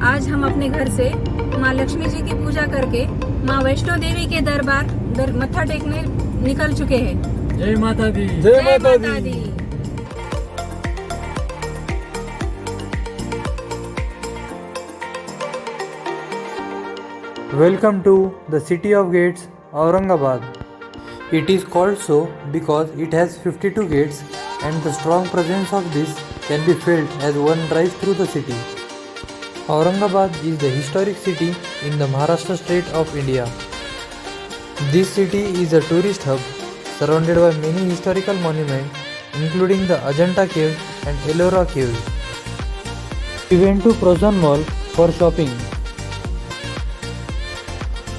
आज हम अपने घर से माँ लक्ष्मी जी की पूजा करके माँ वैष्णो देवी के दरबार मत्था टेकने निकल चुके हैं। जय माता दी। जय माता दी। Welcome to the City of Gates, Aurangabad. It is called so because it has 52 gates and the strong presence of this can be felt as one drives through the city. Aurangabad is the historic city in the Maharashtra state of India. This city is a tourist hub surrounded by many historical monuments including the Ajanta Caves and Ellora Caves. We went to Prozon Mall for shopping.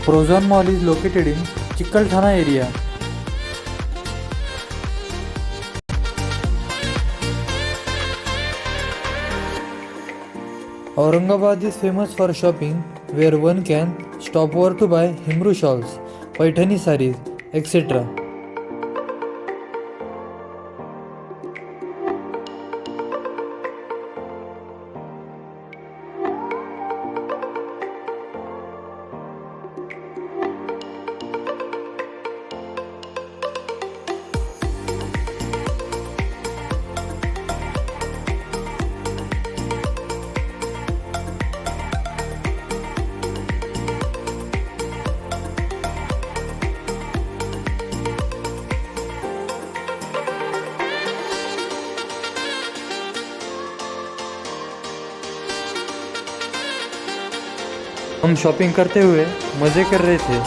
Prozon Mall is located in Chikkalthana area. Aurangabad is famous for shopping where one can stop over to buy Himru shawls, Paithani sarees, etc. हम shopping करते हुए मज़े कर रहे थे।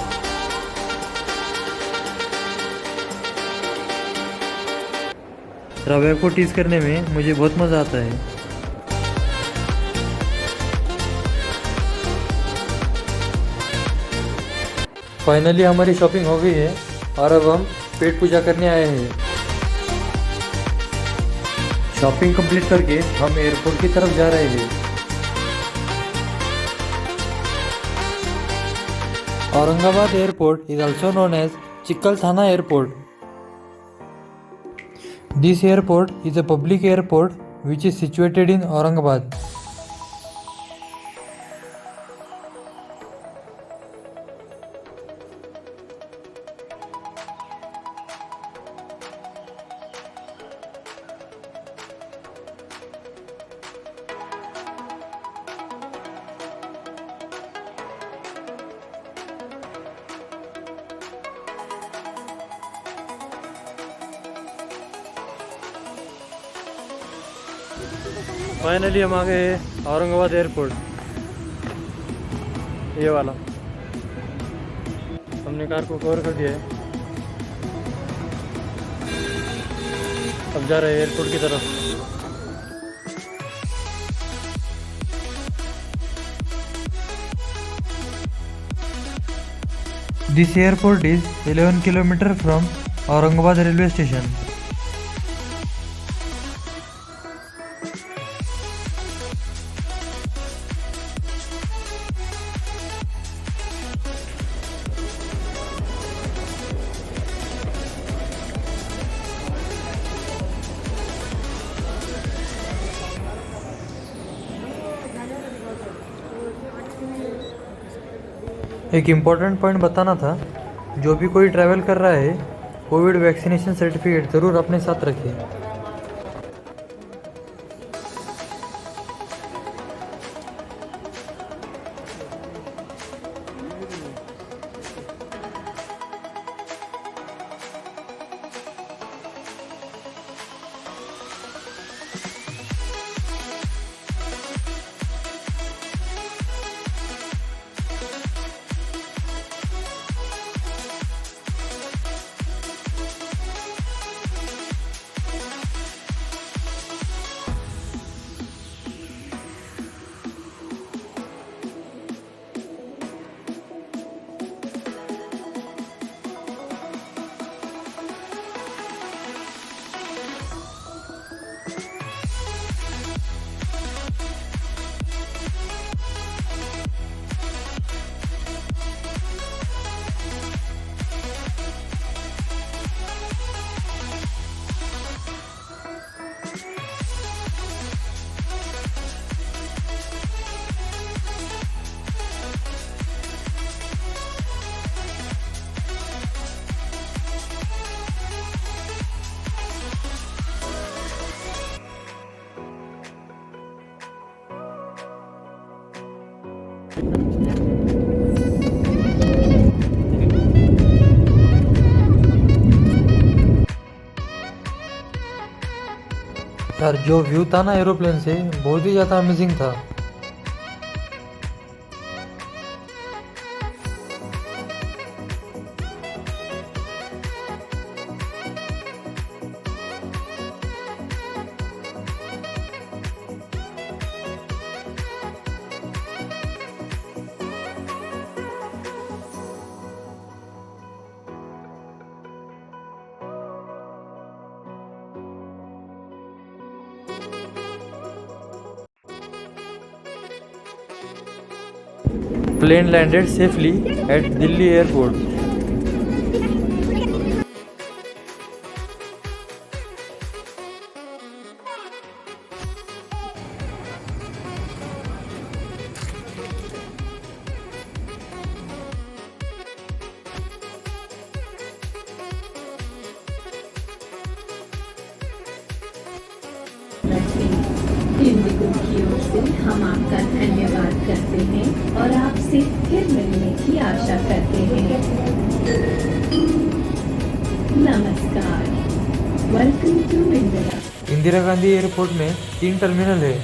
रवैया को tees करने में मुझे बहुत मज़ा आता है। फाइनली हमारी शॉपिंग हो गई है और अब हम पेट पूजा करने आए हैं। शॉपिंग कंप्लीट करके हम एयरपोर्ट की तरफ जा रहे हैं। Aurangabad Airport is also known as Chikkalthana Airport. This airport is a public airport which is situated in Aurangabad. Finally हम आ गए औरंगाबाद एयरपोर्ट, ये वाला। हमने कार को कवर कर दिया है, अब जा रहे हैं एयरपोर्ट की तरफ। This airport is 11 km from Aurangabad railway station. एक इम्पॉर्टेंट पॉइंट बताना था, जो भी कोई ट्रैवल कर रहा है कोविड वैक्सीनेशन सर्टिफिकेट ज़रूर अपने साथ रखिए। यार जो व्यू था ना एरोप्लेन से बहुत ही ज़्यादा अमेजिंग था। Plane landed safely at Delhi airport. Indigo की ओर से हम आपका धन्यवाद करते हैं और आपसे फिर मिलने की आशा करते हैं। नमस्कार, welcome to India. Indira Gandhi airport में 3 टर्मिनल है।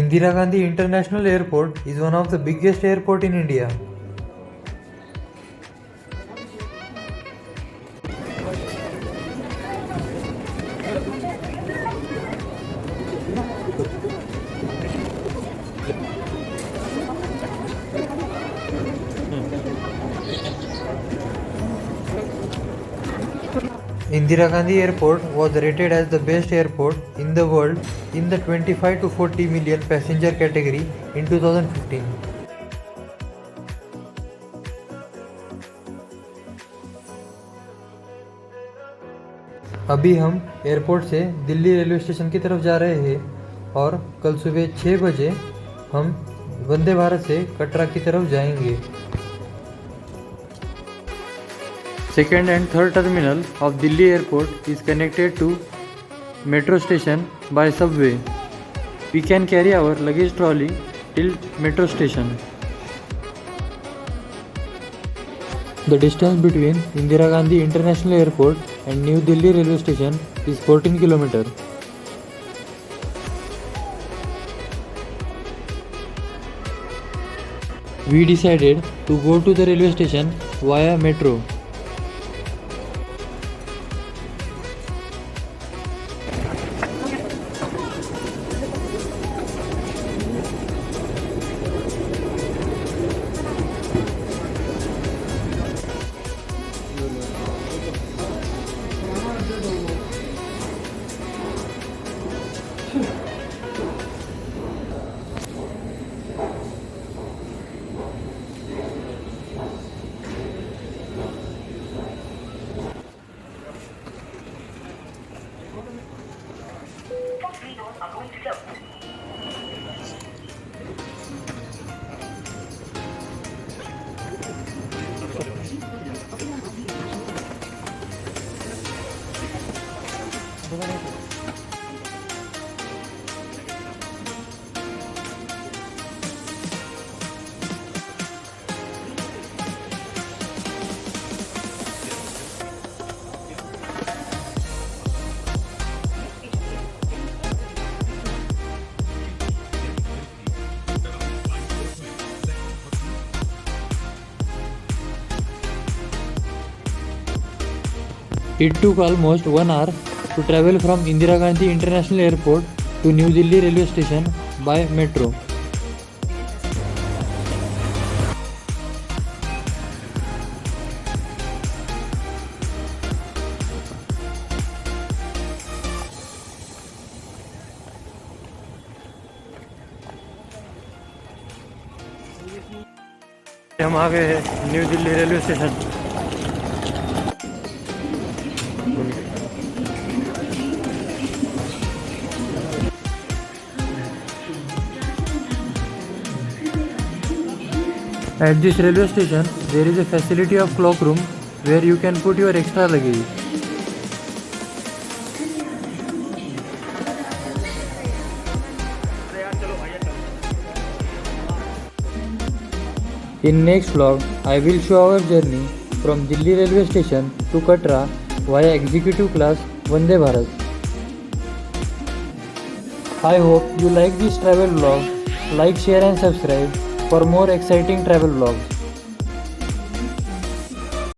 Indira Gandhi international airport is one of the biggest airport in India. Indira Gandhi Airport was rated as the best airport in the world in the 25 to 40 million passenger category in 2015. अभी हम airport से Delhi railway station की तरफ जा रहे हैं और कल सुबह 6 बजे हम वंदे भारत से कटरा की तरफ जाएंगे। Second and third terminal of Delhi airport is connected to metro station by subway. We can carry our luggage trolley till metro station. The distance between Indira Gandhi International Airport and New Delhi railway station is 14 km. We decided to go to the railway station via metro. It took almost 1 hour to travel from Indira Gandhi International Airport to New Delhi railway station by metro. हम आ गए हैं new Delhi railway station. At this railway station, there is a facility of cloak room where you can put your extra luggage. In next vlog, I will show our journey from Delhi railway station to Katra via executive class Vande Bharat. I hope you like this travel vlog. Like, share and subscribe for more exciting travel vlogs.